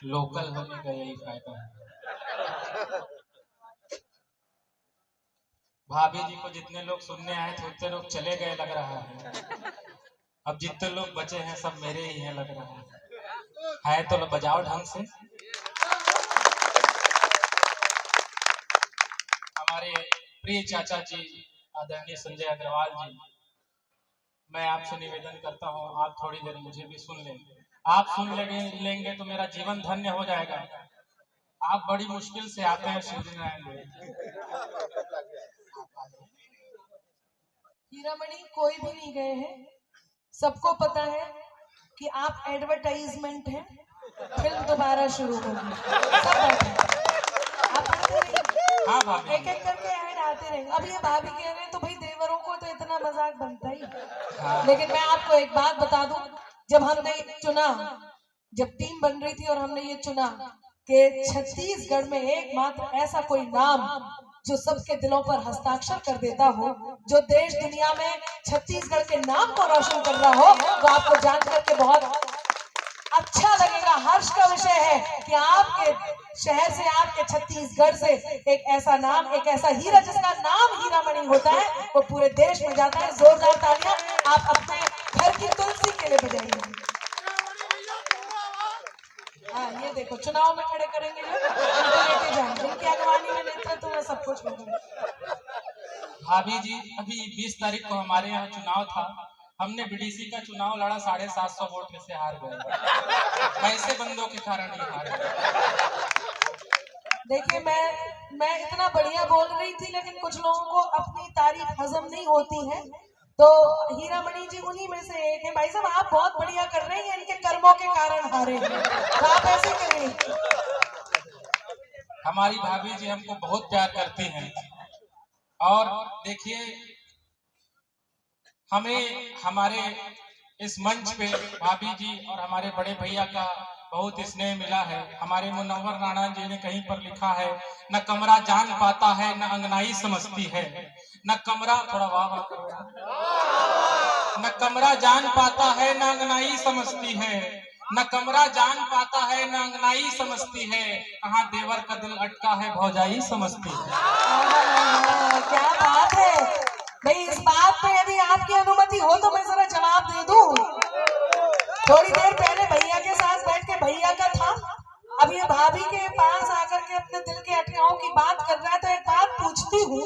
Local होने का यही फायदा है। भाभी जी को जितने लोग सुनने आए थे उतने लोग चले गए लग रहा है। अब जितने लोग बचे हैं सब मेरे ही हैं लग रहा है तो बजाओ ढंग से। हमारे प्रिय चाचा जी आदरणीय संजय अग्रवाल जी, मैं आपसे निवेदन करता हूं आप थोड़ी देर मुझे भी सुन लें। आप सुन लेंगे तो मेरा जीवन धन्य हो जाएगा। आप बड़ी मुश्किल से आते हैं सूर्यनारायण में। हीरामणि कोई भी नहीं गए हैं, सबको पता है कि आप एडवर्टाइजमेंट हैं, फिल्म दोबारा शुरू होगी। सब बैठे आप पढ़ते रहिए। हाँ भाभी, एक एक करके ऐड आते रहेंगे। अब ये भाभी कह रहे हैं तो भाई देवरों को तो इतना मजाक बनता ही। हाँ। लेकिन मैं आपको एक बात बता दूं, जब हमने चुना, जब टीम बन रही थी और हमने ये चुना कि छत्तीसगढ़ में एकमात्र ऐसा कोई नाम जो सबके दिलों पर हस्ताक्षर कर देता हो, जो देश दुनिया में छत्तीसगढ़ के नाम को रोशन कर रहा हो, तो आपको जान करके बहुत अच्छा लगेगा। हर्ष का विषय है कि आपके शहर से, आपके छत्तीसगढ़ से एक ऐसा नाम, एक ऐसा हीरा जिसका नाम हीरामणि होता है, वो पूरे देश में जाता है। जोरदार तालियां आप अपने घर की तुलसी के लिए बजाइए। हाँ, ये देखो चुनाव में खड़े करेंगे जो इनको लेके जाएंगे, इनकी अगवानी में नेतृत्व में सब कुछ होगा। भाभी जी, अभी 20 तारीख को हमारे यहाँ चुनाव था, हमने बीडीसी का चुनाव लड़ा, 750 वोट से हार गए। ऐसे बंदों के कारण ही हार गए। देखिए मैं इतना बढ़िया बोल रही थी, लेकिन कुछ लोगों को अपनी तारीफ हजम नहीं होती है, तो हीरामणि जी उन्हीं में से एक है। भाई साहब आप बहुत बढ़िया कर रहे हैं, इनके कर्मों के कारण हारे हैं, तो आप ऐसे करें। हमारी भाभी जी हमको बहुत प्यार करती हैं और देखिए हमें हमारे इस मंच पे भाभी जी और हमारे बड़े भैया का बहुत स्नेह मिला है। हमारे मुनव्वर राणा जी ने कहीं पर लिखा है, न कमरा जान पाता है न अंगनाई समझती है, न कमरा, थोड़ा वाह न कमरा जान पाता है न अंगनाई समझती है, न कमरा जान पाता है न अंगनाई समझती है, कहाँ देवर का दिल अटका है भौजाई समझती है। क्या बात है भाई। इस बात पे यदि आपकी अनुमति हो तो मैं जरा जवाब दे दूं। थोड़ी देर पहले भैया के साथ बैठ के भैया का था, अब ये भाभी के पास आकर के अपने दिल के अटकाओं की बात कर रहा है, तो एक बात पूछती हूँ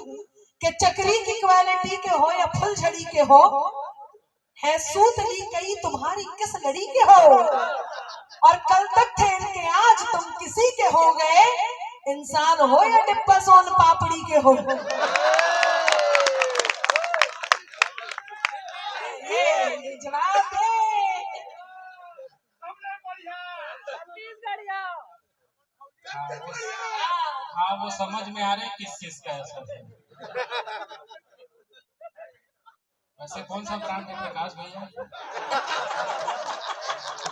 कि चक्री की क्वालिटी के हो या फुलझड़ी के हो, है सूतली कई तुम्हारी किस लड़ी के हो, और कल तक थे इनके आज तुम किसी के हो गए, इंसान हो या डिब्बा सोन पापड़ी के हो। ये जवाब दे। हाँ वो समझ में आ रहे किस चीज का असर है। वैसे कौन सा ब्रांड है प्रकाश भैया?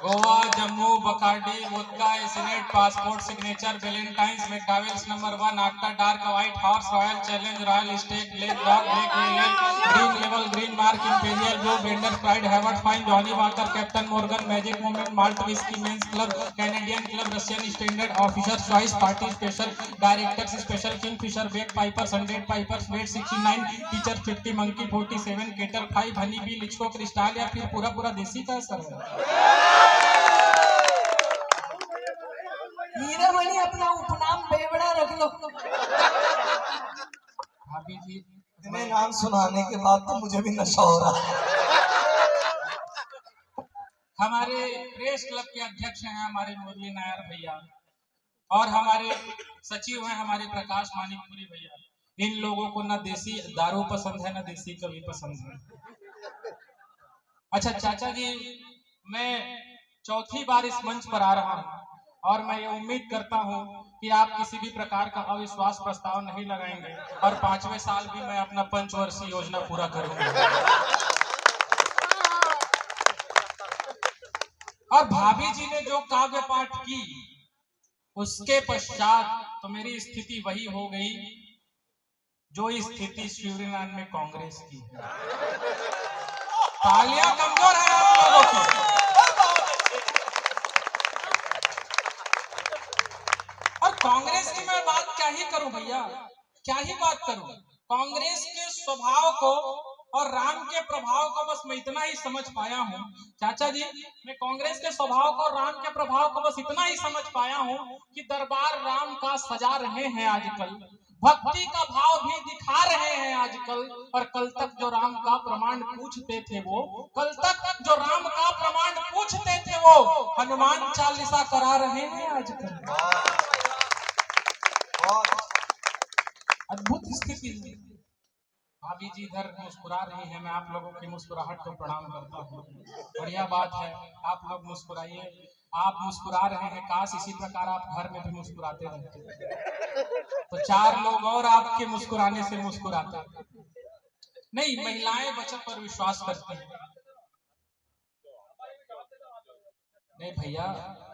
गोवा, जम्मू, बकार्डी, वोदका, एसिनेट, passport, signature, valentines, McDowell's number 1, आक्टा, dark white, horse, royal challenge, royal stag, black dog, black विलियन, ग्रीन लेवल, green mark, imperial blue, blenders pride, Haywards fine, Johnnie Walker, captain Morgan, magic moment, malt whisky, men's club, Canadian club, Russian standard, officer choice, party special, directors special, Kingfisher, bag pipers, 100 pipers, VAT 69, teacher 50, monkey 47, केटर 5, honey bee, लिचको crystal, या फिर पूरा देसी का असर है? हीरामणि अपना उपनाम बेवड़ा रख लो। भाभी जी इतने नाम सुनाने के बाद तो मुझे भी नशा हो रहा है। हमारे प्रेस क्लब के अध्यक्ष हैं हमारे मुरली नायर भैया, और हमारे सचिव हैं हमारे प्रकाश मानिकपुरी भैया। इन लोगों को ना देसी दारू पसंद है ना देसी कवि पसंद है। अच्छा चाचा जी, मैं चौथी बार इस मंच पर आ रहा हूं और मैं ये उम्मीद करता हूं कि आप किसी भी प्रकार का अविश्वास प्रस्ताव नहीं लगाएंगे और 5वें साल भी मैं अपना पंचवर्षीय योजना पूरा करूंगा। और भाभी जी ने जो काव्य पाठ की उसके पश्चात तो मेरी स्थिति वही हो गई जो स्थिति शिवरीनारायण में कांग्रेस की है। तालियां कमजोर है आप लोगों की। ही करूं भैया, क्या ही बात करूं। कांग्रेस के स्वभाव को और राम के प्रभाव को बस मैं इतना ही समझ पाया हूँ चाचा जी। मैं कांग्रेस के स्वभाव को और राम के प्रभाव को बस इतना ही समझ पाया हूँ कि दरबार राम का सजा रहे हैं आजकल, भक्ति का भाव भी दिखा रहे हैं आजकल। और कल तक जो राम का प्रमाण पूछते थे वो, कल तक जो राम का प्रमाण पूछते थे वो हनुमान चालीसा करा रहे हैं आजकल। अद्भुत स्थिति है। भाभी जी इधर मुस्कुरा रही हैं, मैं आप लोगों की मुस्कुराहट को प्रणाम करता हूँ। बढ़िया बात है, आप लोग मुस्कुराइए। आप मुस्कुरा रहे हैं, काश इसी प्रकार आप घर में भी मुस्कुराते रहते तो 4 लोग और आपके मुस्कुराने से मुस्कुराते। नहीं, महिलाएं बचत पर विश्वास करती हैं। नहीं भैया,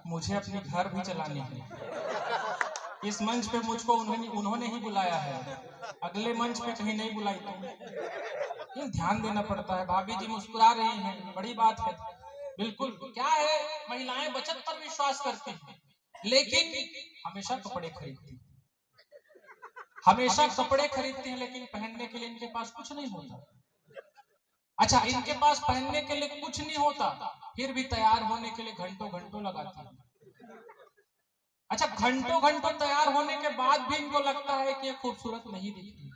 मुझे अपनी घर भी चलानी है। इस मंच पे मुझको उन्होंने ही बुलाया है, अगले मंच पे कहीं नहीं बुलाई तो ध्यान देना पड़ता है। भाभी जी मुस्कुरा रही हैं, बड़ी बात है। बिल्कुल, क्या है, महिलाएं बचत पर विश्वास करती हैं, लेकिन हमेशा कपड़े खरीदती हैं, हमेशा कपड़े खरीदती हैं, लेकिन पहनने के लिए इनके पास कुछ नहीं होता। अच्छा, इनके पास पहनने के लिए कुछ नहीं होता, फिर भी तैयार होने के लिए घंटों घंटों लगाती है। अच्छा, घंटों घंटों तैयार होने के बाद भी इनको लगता है कि ये खूबसूरत नहीं दिखती,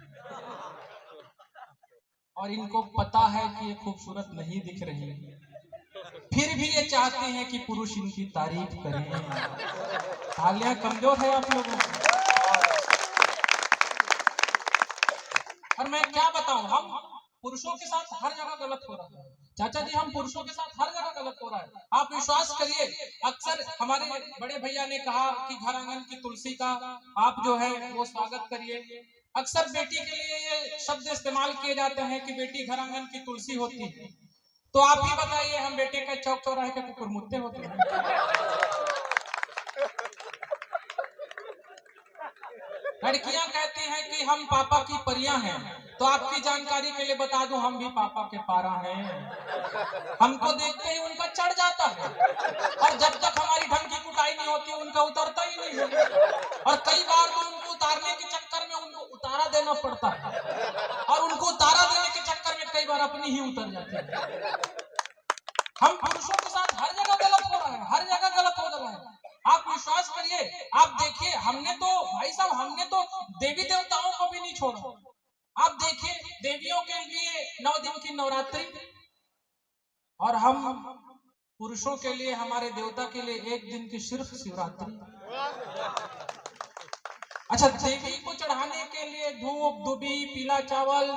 और इनको पता है कि ये खूबसूरत नहीं दिख रही, फिर भी ये चाहते हैं कि पुरुष इनकी तारीफ करें। तालियां कमजोर है आप लोगों की। और मैं क्या बताऊं, हम पुरुषों के साथ हर जगह गलत हो रहा है चाचा जी, हम पुरुषों के साथ हर जगह गलत हो रहा है। आप विश्वास करिए, अक्सर हमारे बड़े भैया ने कहा कि घर आंगन की तुलसी का आप जो है वो स्वागत करिए। अक्सर बेटी के लिए ये शब्द इस्तेमाल किए जाते हैं कि बेटी घर आंगन की तुलसी होती है। तो आप ही बताइए, हम बेटे के चौक चौराहे के कुकुर मुत्ते होते हैं। लड़कियां कहती हैं कि हम पापा की परियां हैं, तो आपकी जानकारी के लिए बता दूं, हम भी पापा के पारा हैं। हमको देखते ही उनका चढ़ जाता है, और जब तक हमारी ढंग की कुटाई नहीं होती उनका उतरता ही नहीं है। और कई बार तो उनको उतारने के चक्कर में उनको उतारा देना पड़ता है, और उनको उतारा देने के चक्कर में कई बार अपनी ही उतर जाती है। हम पुरुषों के साथ हर जगह गलत हो रहा है, हर जगह गलत हो रहा है। आप विश्वास करिए, आप देखिए, हमने तो भाई साहब, हमने तो देवी देवताओं को भी नहीं छोड़ा। आप देखिए, देवियों के लिए 9 दिन की नवरात्रि, और हम पुरुषों के लिए, हमारे देवता के लिए 1 दिन की सिर्फ शिवरात्रि। अच्छा, देवी को चढ़ाने के लिए धूप दुबी, पीला चावल,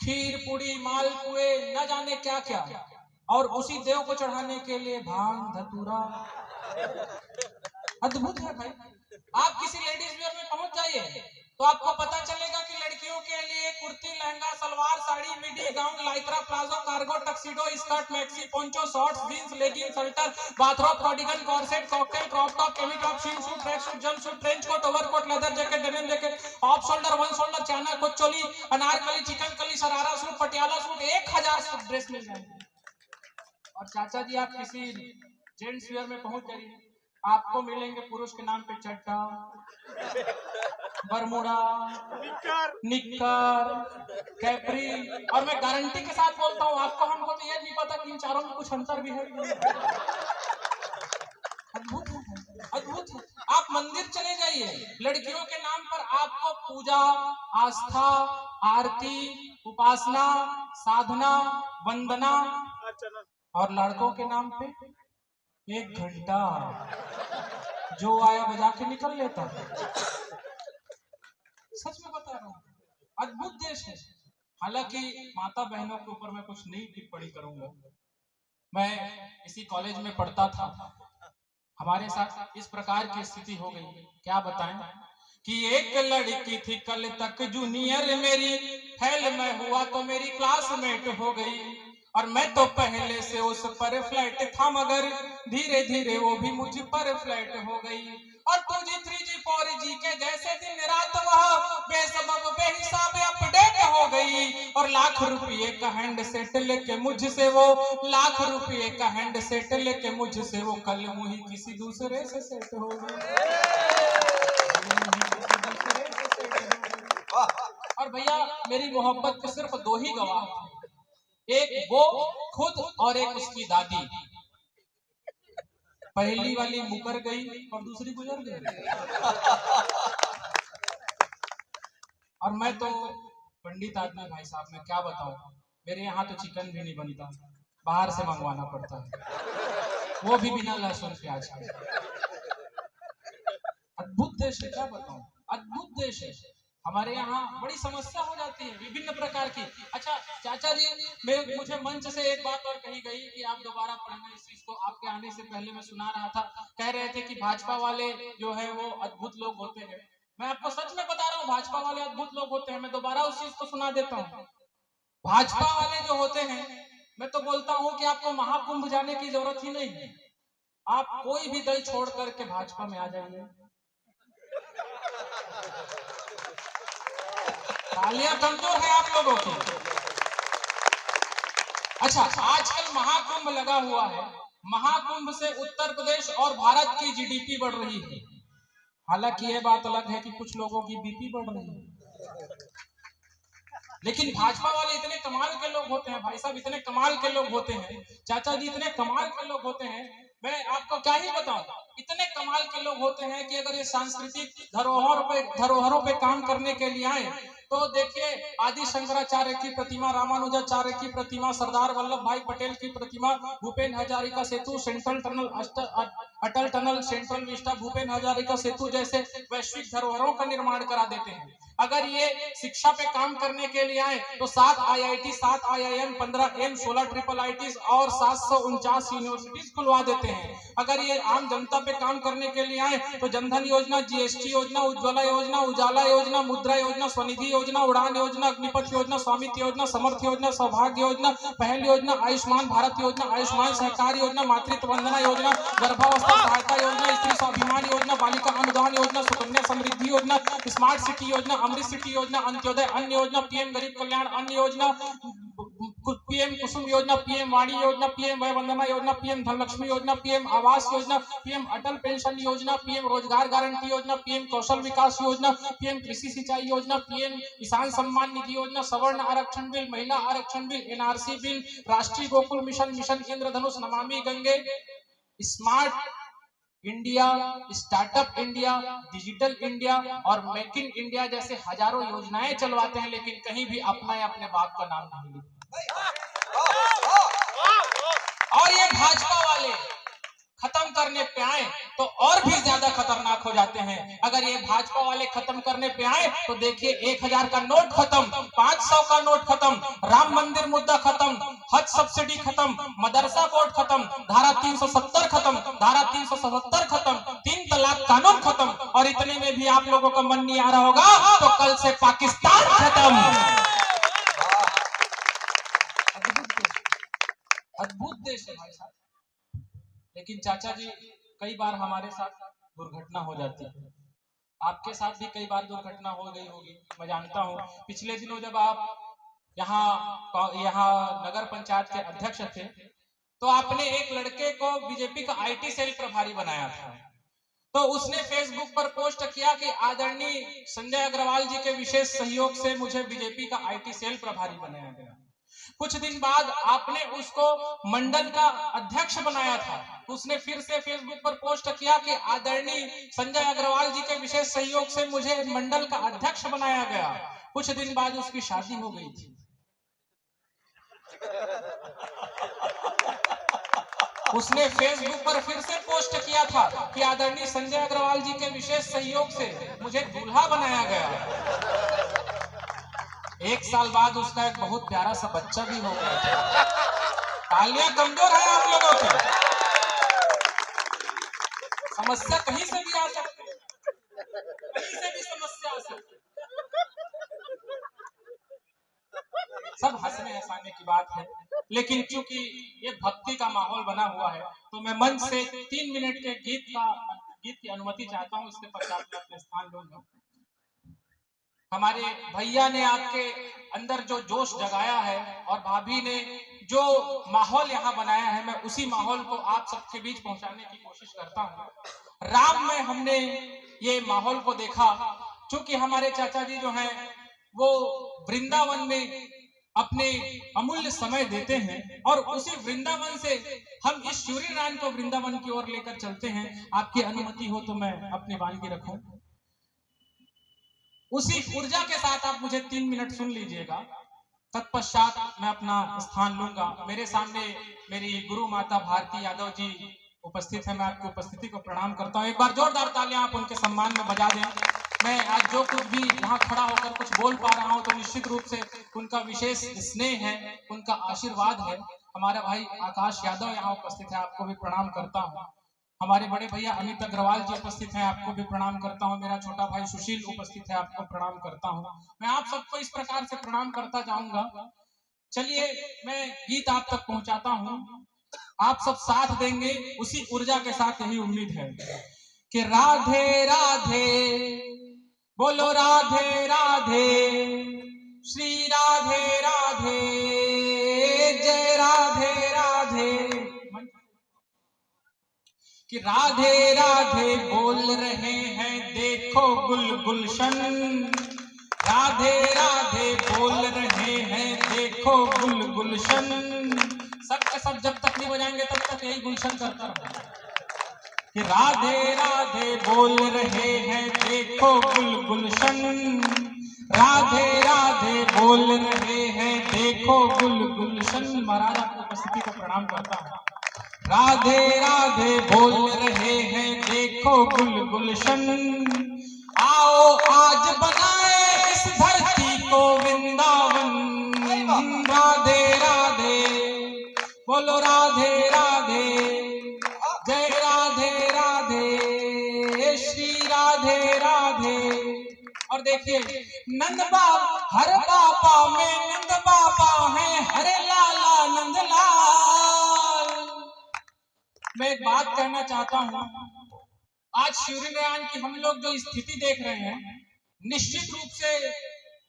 खीर पूड़ी, मालपुए, न जाने क्या क्या, और उसी देव को चढ़ाने के लिए भांग धतूरा। अद्भुत है भाई। आप किसी लेडीज वेयर में पहुंच जाइए तो आपको पता चलेगा कि लड़कियों के लिए kurti, lehenga, salwar, sari, midi, gown, lycra, palazzo, cargo, tuxedo, skirt, maxi, poncho, shorts, jeans, legging, सल्टर, bathrobe, cardigan, corset, cocktail, crop top, cami top, swimsuit, tracksuit, jumpsuit, trench coat, overcoat, leather jacket, denim jacket, off shoulder, one shoulder, china coat choli, Anarkali, chikankari, sharara suit, Patiala suit, 1000 suit dress मिल जाएंगे। और चाचा जी, आप किसी gents wear में पहुंच जाइए, आपको मिलेंगे पुरुष के नाम पे चड्डा, बरमूडा, निक्कर, कैपरी। और मैं गारंटी के साथ बोलता हूँ, आपको हमको तो ये नहीं पता कि इन चारों में कुछ अंतर भी है। अद्भुत है, अद्भुत है। आप मंदिर चले जाइए, लड़कियों के नाम पर आपको पूजा, आस्था, आरती, उपासना, साधना, वंदना, और लड़कों के नाम पे 1 घंटा जो आया बजा के निकल लेता है। सच में बता रहा हूँ, अद्भुत देश है। हालांकि माता बहनों के ऊपर मैं कुछ नई टिप्पणी करूंगा। मैं इसी कॉलेज में पढ़ता था, हमारे साथ इस प्रकार की स्थिति हो गई, क्या बताएं, कि एक लड़की थी कल तक जूनियर मेरी, फेल मैं हुआ तो मेरी क्लासमेट हो गई, और मैं तो पहले से उस पर फ्लैट था, मगर धीरे धीरे वो भी मुझ पर फ्लैट हो गई। और 2G 3G 4G के जैसे दिन रात वह बेसबब बेहिसाब अपडेट हो गई, और लाख रुपये का हैंड सेट लेके मुझसे वो, लाख रुपये का हैंड सेट लेके मुझसे वो कल मुही किसी दूसरे से सेट हो गई। और भैया मेरी मोहब्बत के सिर्फ दो ही गवाह थे, एक वो खुद और एक उसकी दादी। पहली वाली मुकर गई और दूसरी गुजर गई। और मैं तो पंडित आदमी भाई साहब, मैं क्या बताऊं, मेरे यहाँ तो चिकन भी नहीं बनता, बाहर से मंगवाना पड़ता है, वो भी बिना लहसुन प्याज के। अद्भुत देश है, क्या बताऊं, अद्भुत देश है। हमारे यहाँ बड़ी समस्या हो जाती है विभिन्न प्रकार की। अच्छा चाचा जी, मुझे मंच से एक बात और कही गई कि आप दोबारा पढ़ना इस चीज को। आपके आने से पहले मैं सुना रहा था, कह रहे थे कि भाजपा वाले जो है वो अद्भुत लोग होते हैं। मैं आपको सच में बता रहा हूँ, भाजपा वाले अद्भुत लोग होते हैं। मैं दोबारा उस चीज को सुना देता हूँ। भाजपा वाले जो होते हैं, मैं तो बोलता हूँ कि आपको महाकुंभ जाने की जरूरत ही नहीं है। आप कोई भी दल छोड़ करके भाजपा में आ जाइए। तालियां कमजोर है आप लोगों की। अच्छा, आजकल महाकुंभ लगा हुआ है। महाकुंभ से उत्तर प्रदेश और भारत की जीडीपी बढ़ रही है। हालांकि यह बात अलग है कि कुछ लोगों की बीपी बढ़ रही है, लेकिन भाजपा वाले इतने कमाल के लोग होते हैं भाई साहब, इतने कमाल के लोग होते हैं। चाचा जी इतने कमाल के लोग होते हैं, मैं आपको क्या ही बताऊं, इतने कमाल के लोग होते हैं कि अगर ये सांस्कृतिक धरोहरों पे काम करने के लिए आए तो देखिए, आदि शंकराचार्य की प्रतिमा, रामानुजाचार्य की प्रतिमा, सरदार वल्लभ भाई पटेल की प्रतिमा, Bhupen Hazarika Setu, central tunnel, Atal tunnel, central vista, Bhupen Hazarika Setu जैसे वैश्विक धरोहरों का निर्माण करा देते हैं। अगर ये शिक्षा पे काम करने के लिए आए तो 7 IIT, 7 IIM, 15 AIIMS, 16 triple IITs और 749 यूनिवर्सिटीज खुलवा देते हैं। अगर ये आम जनता पे काम करने के लिए आए तो जनधन योजना, GST योजना, उज्ज्वला योजना, उजाला योजना, मुद्रा योजना, स्वनिधि योजना, उड़ान योजना, अग्निपथ योजना, स्वामित्व योजना, समर्थ योजना, सौभाग्य योजना, पहल योजना, आयुष्मान भारत योजना, आयुष्मान सहकार योजना, मातृत्व वंदना योजना, गर्भावस्था सहायता योजना, स्त्री स्वाभिमान योजना, बालिका अनुदान योजना, सुकन्या समृद्धि योजना, स्मार्ट सिटी योजना, अमृत सिटी योजना, अंत्योदय अन्न योजना, PM गरीब कल्याण अन्न योजना, PM कुसुम योजना, PM वाणी योजना, PM वय वंदना योजना, PM धनलक्ष्मी योजना, PM आवास योजना, PM अटल पेंशन योजना, PM रोजगार गारंटी योजना, PM कौशल विकास योजना, PM कृषि सिंचाई योजना, PM किसान सम्मान निधि योजना, सवर्ण आरक्षण बिल, महिला आरक्षण बिल, NRC बिल, राष्ट्रीय गोकुल मिशन, मिशन इंद्रधनुष, Namami Gange, smart India, startup India, digital India और मेक इन इंडिया जैसे हजारों योजनाएं चलवाते हैं, लेकिन कहीं भी अपना या अपने बाप का नाम नहीं लिखते। और ये भाजपा वाले खत्म करने पे आए तो और भी ज्यादा खतरनाक हो जाते हैं। अगर ये भाजपा वाले खत्म करने पे आए तो देखिए, 1000 का नोट खत्म, 500 का नोट खत्म, राम मंदिर मुद्दा खत्म, हज सब्सिडी खत्म, मदरसा कोड खत्म, धारा 370 खत्म, धारा 377 खत्म, 3 तलाक कानून खत्म। और इतने में भी आप लोगों का मन नहीं आ रहा होगा तो कल से पाकिस्तान खत्म। अद्भुत देश है भाई साहब। लेकिन चाचा जी, कई बार हमारे साथ दुर्घटना हो जाती है, आपके साथ भी कई बार दुर्घटना हो गई होगी, मैं जानता हूँ। पिछले दिनों जब आप यहाँ नगर पंचायत के अध्यक्ष थे तो आपने एक लड़के को बीजेपी का IT सेल प्रभारी बनाया था। तो उसने फेसबुक पर पोस्ट किया कि आदरणीय संजय अग्रवाल जी के विशेष सहयोग से मुझे बीजेपी का IT सेल प्रभारी बनाया गया। कुछ दिन बाद आपने उसको मंडल का अध्यक्ष बनाया था। उसने फिर से फेसबुक पर पोस्ट किया कि आदरणीय संजय अग्रवाल जी के विशेष सहयोग से मुझे मंडल का अध्यक्ष बनाया गया। कुछ दिन बाद उसकी शादी हो गई थी। उसने फेसबुक पर फिर से पोस्ट किया था कि आदरणीय संजय अग्रवाल जी के विशेष सहयोग से मुझे दूल्हा बनाया गया। 1 साल बाद उसका एक बहुत प्यारा सा बच्चा भी हो गया था। तालियां कमजोर है आप लोगों की। समस्या कहीं से भी आ सकती है, कहीं से भी समस्या आ सकती है। सब हंसने हंसाने की बात है, लेकिन चूंकि ये भक्ति का माहौल बना हुआ है तो मैं मंच से 3 मिनट के गीत की अनुमति चाहता हूँ। इसके पश्चात मैं अपने स्थान लूंगा। हमारे भैया ने आपके अंदर जो जोश जगाया है और भाभी ने जो माहौल यहाँ बनाया है, मैं उसी माहौल को आप सबके बीच पहुंचाने की कोशिश करता हूँ। राम में हमने ये माहौल को देखा, क्योंकि हमारे चाचा जी जो हैं वो वृंदावन में अपने अमूल्य समय देते हैं और उसी वृंदावन से हम इस सूर्य नारायण को वृंदावन की ओर लेकर चलते हैं। आपकी अनुमति हो तो मैं अपनी वाणी रखूं। उसी ऊर्जा के साथ आप मुझे 3 मिनट सुन लीजिएगा, तत्पश्चात मैं अपना स्थान लूंगा। मेरे सामने मेरी गुरु माता भारती यादव जी उपस्थित है। मैं आपकी उपस्थिति को प्रणाम करता हूं। एक बार जोरदार तालियां आप उनके सम्मान में बजा दें। मैं आज जो कुछ भी यहाँ खड़ा होकर कुछ बोल पा रहा हूं तो निश्चित रूप से उनका विशेष स्नेह है, उनका आशीर्वाद है। हमारा भाई आकाश यादव यहाँ उपस्थित है, आपको भी प्रणाम करता हूँ। हमारे बड़े भैया अमित अग्रवाल जी उपस्थित हैं, आपको भी प्रणाम करता हूँ। मेरा छोटा भाई सुशील उपस्थित है, आपको प्रणाम करता हूँ। मैं आप सबको इस प्रकार से प्रणाम करता जाऊंगा। चलिए मैं गीत आप तक पहुंचाता हूँ, आप सब साथ देंगे उसी ऊर्जा के साथ। यही उम्मीद है कि राधे राधे बोलो, राधे राधे, श्री राधे राधे, जय राधे राधे। कि राधे राधे बोल रहे हैं देखो गुल गुलशन, राधे राधे बोल रहे हैं देखो गुल गुलशन। सब के सब जब तक नहीं बजाएंगे तब तक यही गुलशन करता रहो। कि राधे राधे बोल रहे हैं देखो गुल गुलशन, राधे राधे बोल रहे हैं देखो गुल गुलशन। महाराज आपकी उपस्थिति को प्रणाम करता हूँ। राधे राधे बोल रहे हैं देखो गुल गुलशन, आओ आज बनाए इस धरती को वृंदावन। राधे राधे बोलो, राधे राधे, जय राधे राधे, श्री राधे राधे। और देखिए नंद बाबा, हर बाबा में नंद बाबा है, हरे लाला नंद लाल। मैं एक बात कहना चाहता हूं, आज सूर्य नारायण की हम लोग जो स्थिति देख रहे हैं, निश्चित रूप से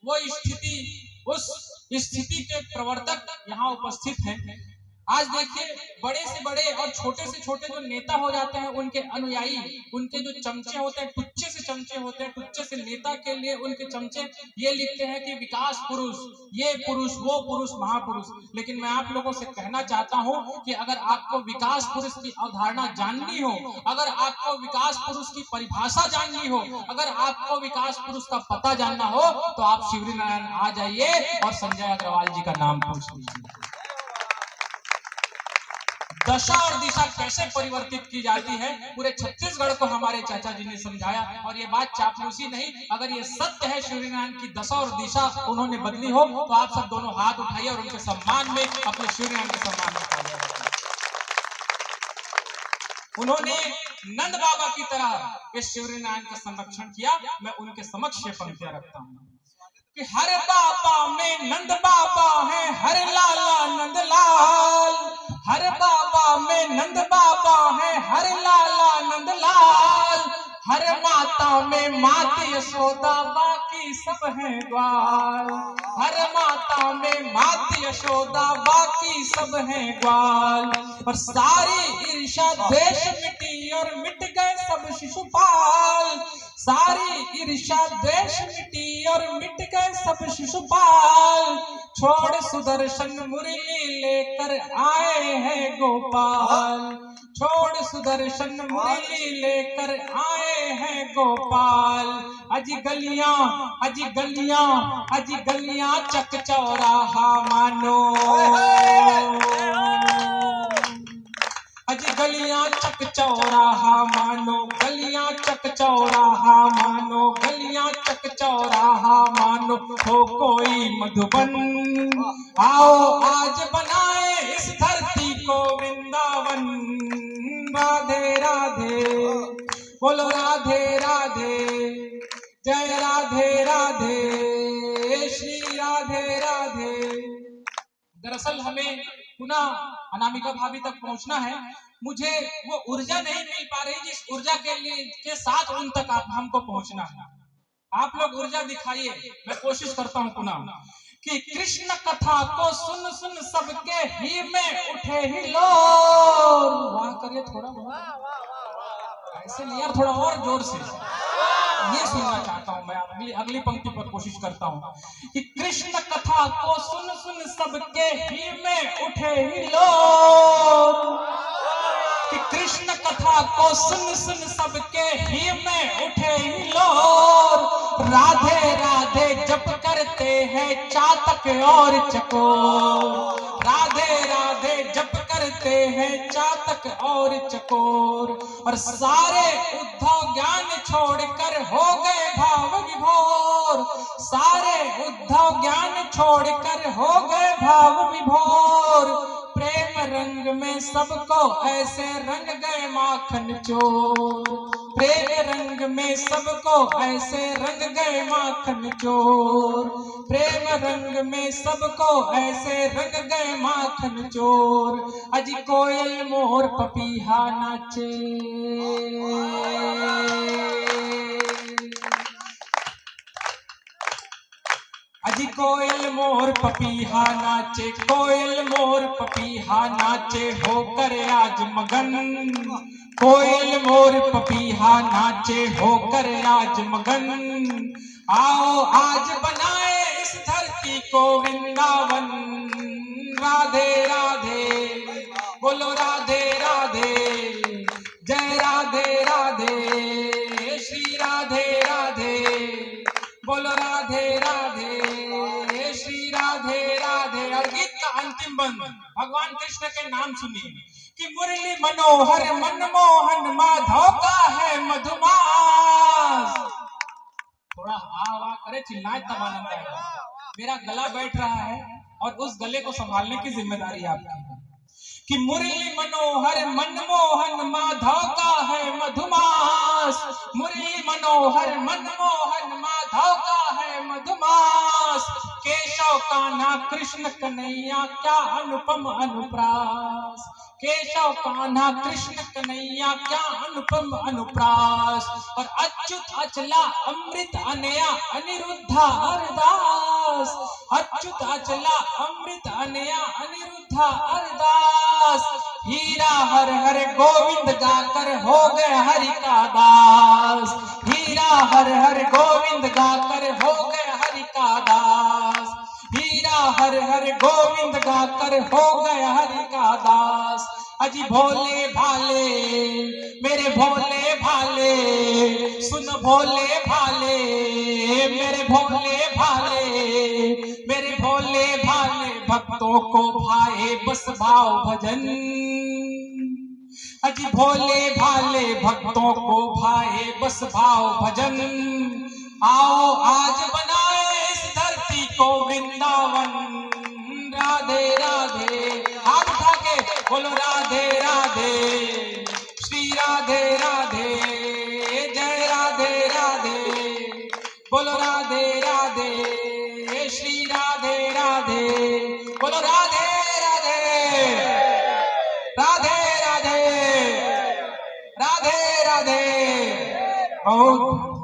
वो स्थिति, उस स्थिति के प्रवर्तक यहाँ उपस्थित हैं। आज देखिए बड़े से बड़े और छोटे से छोटे जो नेता हो जाते हैं, उनके अनुयायी, उनके जो चमचे होते हैं, टुच्चे से चमचे होते हैं, टुच्चे से नेता के लिए उनके चमचे ये लिखते हैं कि विकास पुरुष, ये पुरुष, वो पुरुष, महापुरुष। लेकिन मैं आप लोगों से कहना चाहता हूं कि अगर आपको विकास पुरुष की अवधारणा जाननी हो, अगर आपको विकास पुरुष की परिभाषा जाननी हो, अगर आपको विकास पुरुष का पता जानना हो तो आप सूर्य नारायण आ जाइए और संजय अग्रवाल जी का नाम पूछ लीजिए। दशा और दिशा कैसे परिवर्तित की जाती है, पूरे छत्तीसगढ़ को हमारे चाचा जी ने समझाया। और ये बात चापलूसी नहीं, अगर ये सत्य है सूर्य नारायण की दशा और दिशा उन्होंने बदली हो तो आप सब दोनों हाथ उठाइए और उनके सम्मान में, अपने सूर्य नारायण के सम्मान में। उन्होंने नंद बाबा की तरह इस सूर्य नारायण का संरक्षण किया। मैं उनके समक्ष ये पंक्तियां रखता हूँ कि हर बाबा में नंद बाबा है, हर लाला नंद लाल। हर बाबा में नंद बाबा है, हर लाला नंद लाल। हर माता में मात यशोदा, बाकी सब हैं ग्वाल। हर माता में मात यशोदा, बाकी सब हैं ग्वाल। और सारी ईर्ष्या द्वेष मिटी और मिट गए सब शिशुपाल। सारी ईर्ष्या द्वेष मिटी और मिट गए सब शिशुपाल। छोड़ सुदर्शन मुरली लेकर आए हैं गोपाल। छोड़ सुदर्शन मुरली लेकर आए हैं गोपाल। अजी गलियां, अजी गलियां, अजी गलियां चक चौराहा मानो। अजी गलियां चक चौराहा मानो, गलियां चक चौराहा मानो, गलियां चक चौराहा मानो। हो कोई मधुबन, आओ आज बनाए इस धरती को वृंदावन। राधे राधे बोलो, राधे राधे, जय राधे राधे, श्री राधे राधे। दरअसल हमें पुनः अनामिका भाभी तक पहुंचना है। मुझे वो ऊर्जा नहीं मिल पा रही जिस ऊर्जा के साथ उन तक हमको पहुंचना है। आप लोग ऊर्जा दिखाइए, मैं कोशिश करता हूं पुनः कि कृष्ण कथा को सुन सुन सबके ही में उठे ही लोर। वाह करिए थोड़ा बहुत, ऐसे नहीं यार, थोड़ा और जोर से। ये सुनना चाहता हूं मैं। अगली अगली पंक्ति पर कोशिश करता हूं कि कृष्ण कथा को सुन सुन सबके ही में उठे ही लोग, कि कृष्ण कथा को सुन सुन सबके ही में उठे ही लोग, राधे राधे जप करते हैं चातक और चकोर, राधे राधे जप करते हैं चातक और चकोर, और सारे उद्धव ज्ञान छोड़कर हो गए भाव विभोर, सारे उद्धव ज्ञान छोड़कर हो गए भाव विभोर, प्रेम रंग में सबको ऐसे रंग गए माखन चोर, प्रेम रंग में सबको ऐसे रंग गए माखन चोर, प्रेम रंग में सबको ऐसे रंग गए माखन चोर, अजी कोयल मोर पपीहा नाचे, अजी कोयल मोर पपीहा नाचे, कोयल मोर पपीहा नाचे होकर आज मगन, कोयल मोर पपीहा नाचे होकर आज मगन, आओ आज बनाए इस धरती को वृंदावन, राधे राधे बोलो राधे राधे, जय राधे राधे, श्री राधे राधे बोलो राधे राधे, श्री राधे राधे। और गीत का अंतिम बंद भगवान कृष्ण के नाम सुनिए कि मुरली मनोहर मनमोहन माधव का है मधुमास, थोड़ा वाह करे, चिल्लाए तब आनंद आएगा। मेरा गला बैठ रहा है और उस गले को संभालने की जिम्मेदारी आपकी है कि मुरली मनोहर मनमोहन माधव का है मधुमास, मुरली मनोहर मनमोहन माधव का है मधुमास, केशव कान्हा कृष्ण कन्हैया क्या अनुपम अनुप्रास, केशव कान्हा कृष्ण कन्हैया क्या अनुपम अनुप्रास, और अच्युत अचला अमृत अनया अनिरुद्धा अरदास, अच्युत अचला अमृत अनया अनिरुद्धा अरदास, हीरा हर हर गोविंद गाकर हो गए हरि का दास, हीरा हर हर गोविंद गाकर हो गए हरि का दास, हीरा हर हर गोविंद गाकर हो गए हरि का दास, अजी भोले भाले मेरे भोले भाले, सुन भोले भाले मेरे भोले भाले, मेरे भोले भाले भक्तों को भाए बस भाव भजन, अजी भोले भाले भक्तों को भाए बस भाव भजन, आओ आज बनाए इस धरती को वृंदावन, राधे राधे, हाथ उठा के बोलो राधे राधे, श्री राधे राधे, जय राधे राधे बोलो राधे राधे, श्री राधे राधे बोलो राधे राधे, राधे राधे, राधे राधे। बहुत